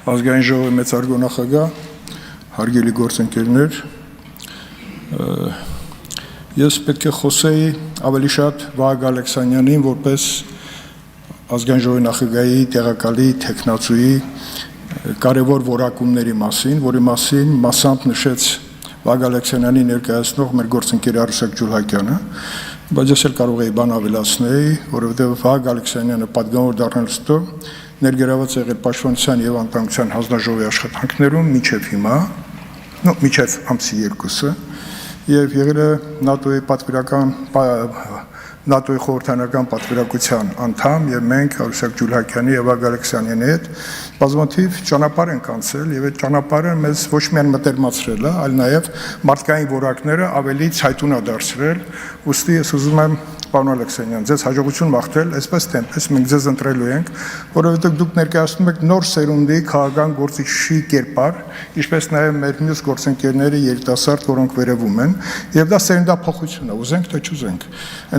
Ազգային ժողովի մեծարգո նախագահ, հարգելի գործընկերներ, ես պետք է խոսեի ավելի շատ Վահագն Ալեքսանյանին որպես ազգային ժողովի նախագահի տեղակալի թեկնածուի կարևոր որակումների մասին, որի մասին մասամբ նշեց Վահագն Ալեքսանյանի ներկայացնող մեր գործընկեր Արուսակ Ջուլհակյանը, բայց ես էլ կարող էի բան ավելացնել, որովհետև Վահագն Ալեքսանյանը պատգամավոր դառնալուց հետո ներգրաված եղել Պաշտպանության եւ Անվտանգության հանձնաժողովի աշխատանքներում մինչև հիմա, մինչև ամսի 2-ը, եւ եղել է ՆԱՏՕ-ի խորհրդարանական պատվիրակության անդամ եւ մենք Արուսակ Ջուլհակյանի եւ Վահագն Ալեքսանյանի հետ բազմաթիվ ճանապարհ ենք անցել եւ այդ ճանապարհը մեզ ոչ միայն մտերմացրել է, այլ նաեւ մարդկային որակները ավելի ցայտուն է դարձրել, ուստի ես ուզում եմ Պարոն Ալեքսանյան, ձեզ հաջողություն մաղթել, այսպես թե այնպես մենք ձեզ ընտրելու ենք, որովհետև դուք ներկայացնում եք նոր սերունդի քաղաքական գործիչի կերպար, ինչպես նաև մեր մյուս գործընկերները երիտասարդ, որոնք վերևում են, եւ դա սերնդափոխություն է, ուզենք թե չուզենք։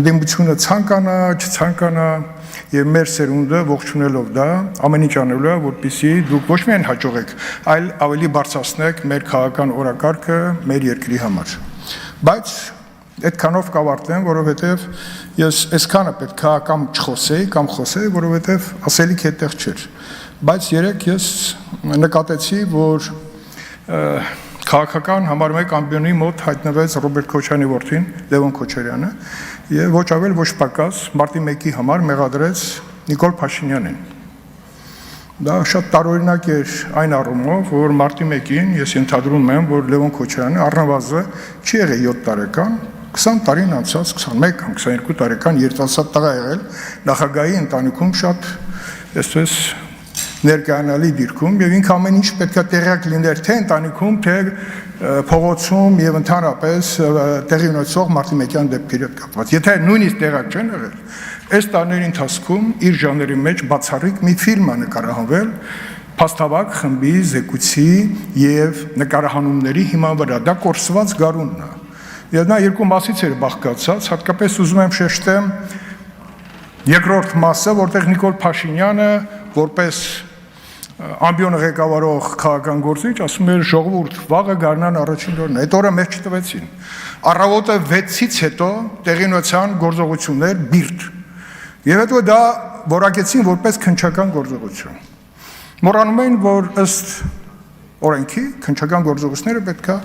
Ընդդիմությունը ցանկանա, չցանկանա, եւ մեր սերունդը ողջունելով դա, ամեն ինչ անելու է, որպեսզի դուք ոչ միայն հաջողեք, այլ ավելի բարձրացնեք մեր քաղաքական օրակարգը մեր երկրի համար։ Բայց այդքանով կավարտեմ, որովհետև ես այսքանը պետք է կամ չխոսեի, կամ խոսեի, որովհետև ասելիք այդտեղ չէր։ Բայց երեք ես նկատեցի, որ քաղաքական համար 1 ամբիոնի մոտ հայտնվեց Ռոբերտ Քոչարյանի որդին Լևոն Քոչարյանը եւ ոչ ավել ոչ պակաս մարտի 1-ի համար մեղադրեց Նիկոլ Փաշինյանին։ Դա շատ տարօրինակ էր այն առումով, որ մարտի 1-ին ես ենթադրում եմ, որ Լևոն Քոչարյանը առնվազն չի եղել 7 տարեկան, 20 տարին անցած, 21 կամ 22 տարեկան երիտասարդ տղա եղել նախագահի ընտանիքում շատ այսպես ներկայանալի դիրքում եւ ինքը ամեն ինչ պետք է տեղյակ լիներ թե ընտանիքում, թե փողոցում եւ ընդհանրապես տեղի ունեցող մարտի 1-յան դեպքերի հետ կապված։ Եթե նույնիսկ տեղյակ չեն եղել, այս տարիների ընթացքում իր ժանրի մեջ բացառիկ մի ֆիլմ է նկարահանվել Փաստավակ խմբի զեկույցի եւ նկարահանումների հիման վրա։ Դա կորսված գարունն է։ Եվ նա երկու մասից էր բաղկացած, հատկապես ուզում եմ շեշտեմ երկրորդ մասը, որտեղ Նիկոլ Փաշինյանը որպես ամբիոնը ղեկավարող քաղաքական գործիչ ասում էր ժողովուրդ վաղը գարնան առաջին օրն, այդ օրը մեզ չտվեցին։ Առավոտը 6-ից հետո տեղի ունեցան գործողություններ բիրտ։ Եվ հետո դա որակեցին որպես քննչական գործողություն։ Մոռանում են, որ ըստ օրենքի քննչական գործողությունները պետք է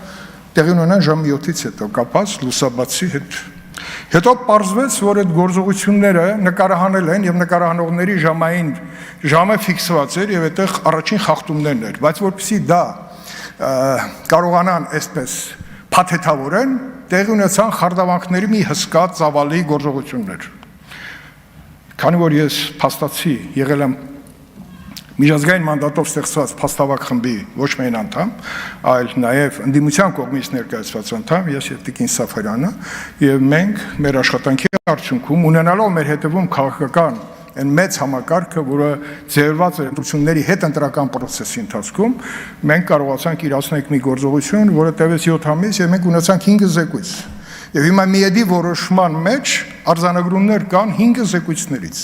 տեղի ունենան ժամը 7-ից հետո կապած լուսաբացի հետ։ Հետո պարզվեց, որ այդ գործողությունները նկարահանել են եւ նկարահանողների ժամը ֆիքսված էր եւ այդտեղ առաջին խախտումներն էր, բայց որպեսզի դա կարողանան այսպես փաթեթավորեն, տեղի ունեցան խարդավանքների մի հսկա ծավալի գործողություններ։ Քանի որ ես փաստացի եղել եմ միջազգային մանդատով ստեղծված Փաստավակ խմբի ոչ միայն անդամ, այլ նաև ընդդիմության կողմից ներկայացված անդամ, ես եւ Տիկին Սաֆարյանը, եւ մենք մեր աշխատանքի արդյունքում ունենալով մեր հետևում քաղաքական այն մեծ համակարգը, որը ձևված է ընտրությունների հետ ընտրական process-ի ընթացքում, մենք կարողացանք իրացնել մի գործողություն, որը տևեց 7 ամիս եւ մենք ունեցանք 5 զեկույց։ Եվ հիմա միեդի որոշման մեջ արձանագրումներ կան 5 զեկույցներից։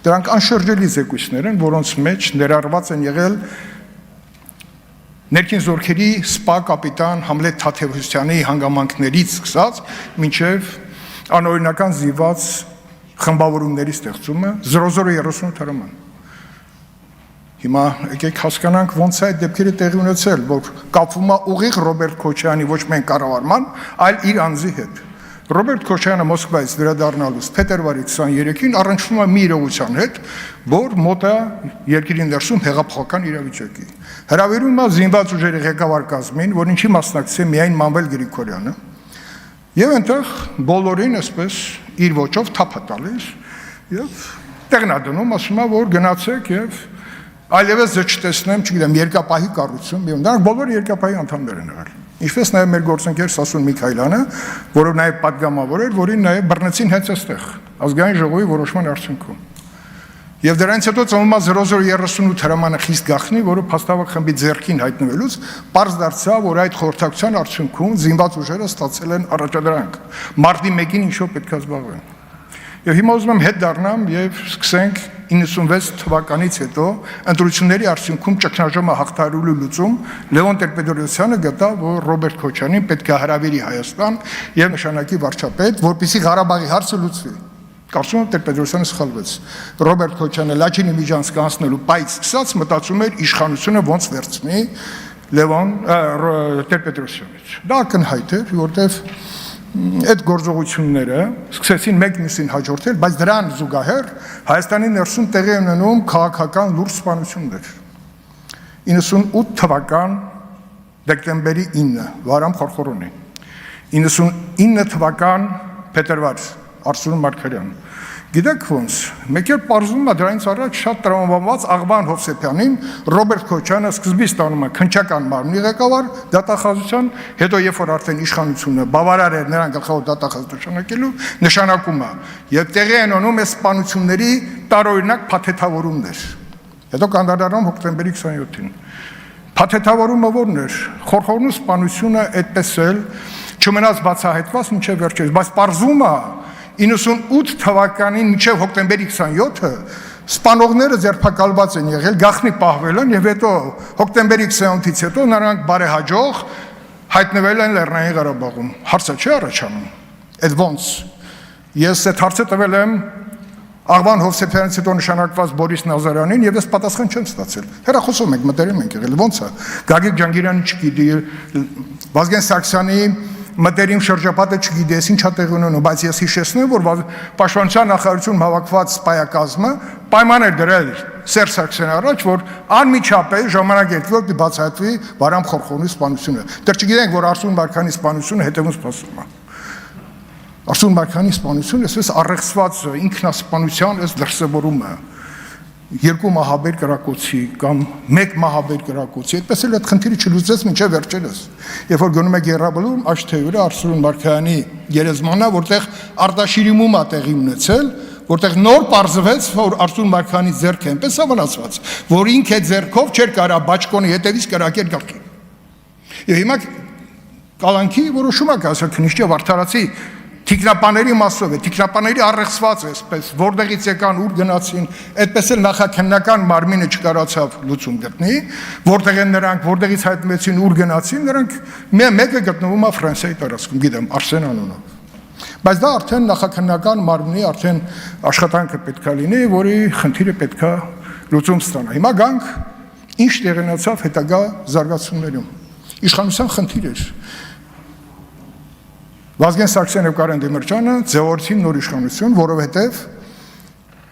Դրանք անշրջելի զեկույցներ են, որոնց մեջ ներառված են եղել ներքին զորքերի սպա կապիտան Համլետ Թադևոսյանի հանգամանքներից սկսած մինչև անօրինական զիված խմբավորումների ստեղծումը 0038 հրաման։ Հիմա եկեք հասկանանք ոնց է այդ դեպքերը տեղի ունեցել, որ կապվում է ուղիղ Ռոբերտ Քոչարյանի ոչ միայն կառավարման, այլ իր անձի հետ։ Ռոբերտ Քոչարյանը Մոսկվայից վերադառնալուց փետրվարի 23-ին առնչվում է մի իրողության հետ, որ մոտ է երկրի ներսում հեղափոխական իրավիճակի։ Հրավիրում է զինված ուժերի ղեկավար կազմին, որ ինչի մասնակցի միայն Մանվել Գրիգորյանը, եւ այնտեղ բոլորին այսպես իր ոճով թափ է տալիս եւ տեղնադնում ասում է, որ գնացեք եւ այլևս ձեզ չտեսնեմ, չգիտեմ, երկապահի կառույցում, եւ նրանք բոլորը երկապահի անդամներ են եղել։ Ինչպես նաև մեր գործընկեր Սասուն Միքայելյանը, որը նաև պատգամավոր էր, որին նաև բռնեցին հենց այստեղ, ազգային ժողովի որոշման արդյունքում։ Եվ դրանից հետո ծնվում է 0038 հրամանը խիստ գաղտնի, որը Փաստավակ խմբի ձեռքին հայտնվելուց պարզ դարձավ, որ այդ խորհրդակցության արդյունքում զինված ուժերը ստացել են առաջադրանք։ Մարտի 1-ին ինչով պետք է զբաղվեն։ Եվ հիմա ուզում եմ հետ դառնամ եւ սկսենք 96 թվականից հետո ընտրությունների արդյունքում ճգնաժամը հաղթահարելու լուծում Լևոն Տեր-Պետրոսյանը գտավ, որ Ռոբերտ Քոչարյանին պետք է հրավիրի Հայաստան եւ նշանակի վարչապետ, որպեսզի Ղարաբաղի հարցը լուծվի։ Կարծում եմ Տեր-Պետրոսյանը սխալվեց։ Ռոբերտ Քոչյանը Լաչինի միջանցք անցնելու պայծ սկսած մտածում էր իշխանությունը ոնց վերցնի Լևոն Տեր-Պետրոսյանից։ Դա ակնհայտ էր, որտեղ այդ գործողությունները սկսեցին մեկ մյուսին հաջորդել, բայց դրան զուգահեռ Հայաստանի ներսում տեղի ունենում քաղաքական լուրջ սպանություններ։ 98 թվական դեկտեմբերի 9 Վարամ Խորխորոնի, 99 թվական փետրվար Արսուն Մարգարյան։ Գիտեք ոնց, մեկ էլ պարզվում է դրանից առաջ շատ տրամաբանված Աղբան Հովսեփյանին Ռոբերտ Քոչյանը սկզբից ստանում է քննչական մարմնի ղեկավար դատախազության, հետո երբ որ արդեն իշխանությունը բավարար էր նրան գլխավոր դատախազ նշանակելու, նշանակում է եւ տեղի են ունենում այս սպանությունների տարօրինակ փաթեթավորումներ։ Հետո կանդրադառնում հոկտեմբերի 27-ին։ Փաթեթավորումը ո՞րն էր։ Խորխորնու սպանությունը այդպես էլ չմնաց բացահայտված մինչև վերջերս, բայց պարզվում է 98 թվականին մինչև հոկտեմբերի 27-ը սպանողները ձերբակալված են եղել, գաղտնի պահվել են եւ հետո հոկտեմբերի 28-ից հետո նրանք բարեհաջող հայտնվել են Լեռնային Ղարաբաղում։ Հարցը չի առաջանում։ Այդ ոնց։ Ես այդ հարցը տվել եմ Աղբան Հովսեփյանից հետո նշանակված Բորիս Նազարյանին եւ ես պատասխան չեմ ստացել։ Հեռախոսով մենք մտերիմ ենք եղել, ոնց է։ Գագիկ Ջանգիրյանը չգիտի, Վազգեն Սարգսյանի մտերիմ շրջապատը չգիտես ինչ է տեղի ունենում, բայց ես հիշեցնեմ, որ Պաշտպանության նախարարությունում հավաքված սպայակազմը պայման էր դրել Սերժ Սարգսյանի առաջ, որ անմիջապես ժամանակ երկու օր բացահայտվի Վարամ Խորխորնի սպանությունը։ Դեռ չգիտենք, որ Արսուն Մարգարյանի սպանությունը հետևում սպասում է։ Արսուն Մարգարյանի սպանությունը այսպես առեղծված ինքնասպանության այս դրսևորումը երկու մահաբեր կրակոցի կամ մեկ մահաբեր կրակոցի, այդպես էլ այդ խնդիրը չլուծեց մինչև վերջերս։ Երբ որ գնում եք Եռաբլուրում, աչք թե վրա Արսուն Մարգարյանի գերեզմանա, որտեղ Արտաշիրիմում է տեղի ունեցել, որտեղ նոր պարզվեց, որ Արսուն Մարգարյանի ձեռքը այնպես է վնասված, որ ինքը ձեռքով չէր կարա բաճկոնի հետևից կրակել գլխին։ Եվ հիմա կալանքի որոշում է կասել քննիչը վարդարացի Թիկնապաների մասով է, թիկնապաների առեղծված է, այսպես, որտեղից եկան, ուր գնացին, այդպես էլ նախաքննական մարմինը չկարողացավ լուծում գտնի, որտեղ են նրանք, որտեղից հայտնվեցին, ուր գնացին, նրանք մեկը գտնվում է Ֆրանսիայի տարածքում, գիտեմ, Արսեն անունով։ Բայց դա արդեն նախաքննական մարմնի արդեն աշխատանքը պետք է լինի, որի խնդիրը պետք է լուծում ստանա։ Հիմա գանք ինչ տեղի ունեցավ հետագա զարգացումներում։ Իշխանության խնդիր էր։ Վազգեն Սարգսյանը եւ Կարեն Դեմիրճյանը ձևավորեցին նոր իշխանություն, որովհետեւ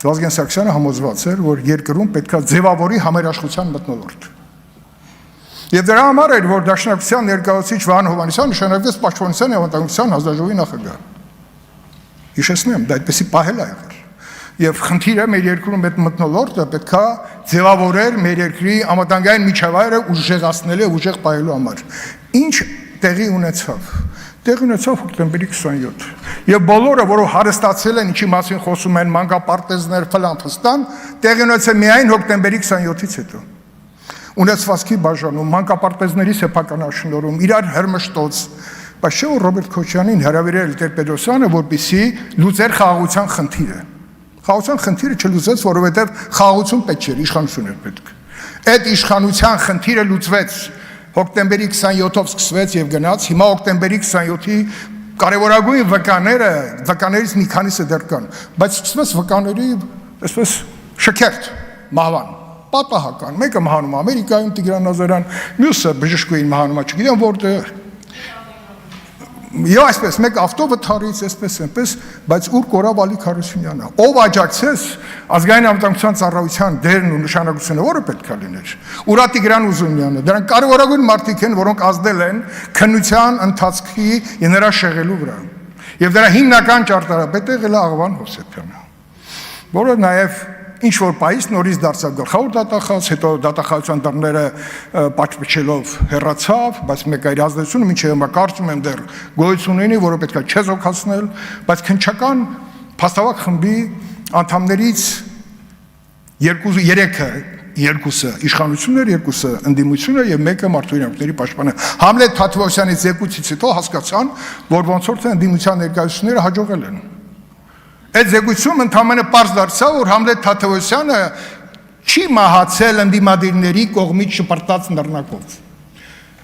Վազգեն Սարգսյանը համոզված էր, որ երկրում պետք է ձևավորի համերաշխության մթնոլորտ։ Եվ դրա համար էր, որ Դաշնակցության ներկայացուցիչ Վահան Հովհաննիսյանը նշանակվեց Պաշտպանության եւ Անվտանգության հանձնաժողովի նախագահ։ Հիշեցնեմ, դա այդպեսի պահել է եղել։ Եվ խնդիրը մեր երկրում այդ մթնոլորտը պետք է ձևավորել մեր երկրի անվտանգային միջավայրը ուժեղացնելու եւ ուժեղ պահելու համար։ Ինչ տեղի ունեցավ։ Տեղի ունեցավ հոկտեմբերի 27 եւ բոլորը, որը հարստացել են, ինչի մասին խոսում են մանկապարտեզներ, ֆլան-ֆստան, տեղի ունեցել միայն հոկտեմբերի 27-ից հետո։ Ունեցվածքի բաժանում, մանկապարտեզների սեփականաշնորհում, իրար հրմշտոց, բայց չէ՞ որ Ռոբերտ Քոչյանին հրավիրել Տեր-Պետրոսյանը, որպեսզի լուծեր խաղաղության խնդիրը։ Խաղաղության խնդիրը չլուծեց, որովհետեւ խաղաղություն պետք չէր, իշխանություն էր պետք։ Այդ իշխանության խնդիրը լուծվեց հոկտեմբերի 27-ով սկսվեց եւ գնաց, հիմա հոկտեմբերի 27-ի կարևորագույն վկաներից մի քանիսը դեռ կան, բայց սկսվեց վկաների այսպես շքերթ մահվան, պատահական, մեկը մահանում Ամերիկայում Տիգրան Նազարյան, մյուսը բժշկուհին մահանում է, չգիտեմ որտեղ։ Եվ այսպես մեկ ավտովթարից, այսպես այնպես, բայց ուր կորավ Ալիկ Հարությունյանը, ով աջակցեց ազգային անվտանգության ծառայության դերն ու նշանակությունը, որը պետք է լիներ։ Ուրա Տիգրան Ուզունյանը, դրանք կարևորագույն մարդիկ են, որոնք ազդել են քննության ընթացքի եւ նրա շեղելու վրա։ Եվ դրա հիմնական ճարտարապետը եղել է Աղբան Հովսեփյանը, որը նաեւ ինչ որ պայից նորից դարձավ գլխավոր դատախազ, հետո դատախազության դռները պատճառելով հեռացավ, բայց մեկ այլ ազդեցությունը մինչև հիմա կարծում եմ դեռ գոյություն ունի, որը պետք է չեզոքացնել, բայց քննչական փաստավակ խմբի անդամներից երկուսը իշխանություններ, երկուսը ընդդիմությունը եւ մեկը մարդու իրավունքների պաշտպանը։ Համլետ Թաթևոսյանի զեկույցից հետո հասկացան, որ ոնց որ թե ընդդիմության ներկայացուցիչները հաջողել են։ Այդ զեկույցում ընդհանրապես պարզ դարձավ, որ Համլետ Թադևոսյանը չի մահացել ընդդիմադիրների կողմից շպրտած նռնակով։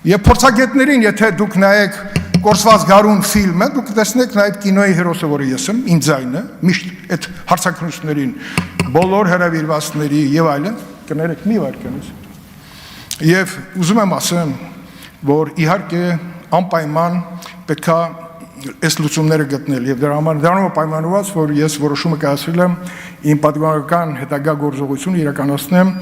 Եվ փորձագետներին, եթե դուք նայեք Կորսված գարուն ֆիլմը, դուք տեսնեք նա այդ կինոյի հերոսը, որը ես եմ, իմ ձայնը, միշտ այդ հարցաքննություններին, բոլոր հրավիրվածների եւ այլն, կներեք մի վարքանից։ Եվ ուզում եմ ասեմ, որ իհարկե անպայման պետքա այս լուծումները գտնել եւ դրանով պայմանավորված, որ ես որոշումը կայացրել եմ իմ պատգամական հետագա գործողությունը իրականացնեմ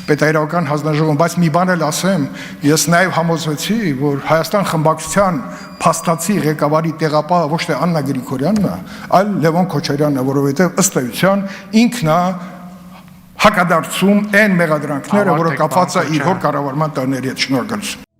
պետայրական հանձնաժողովում, բայց մի բան էլ ասեմ, ես նաև համոզվեցի, որ Հայաստան խմբակցության փաստացի ղեկավարի տեղապահը ոչ թե Աննա Գրիգորյանն է, այլ Լևոն Քոչարյանն է, որովհետև ըստ էության ինքն է հակադարձում այն մեղադրանքները, որը կապված է իր հոր կառավարման տարիների հետ։ Շնորհակալություն։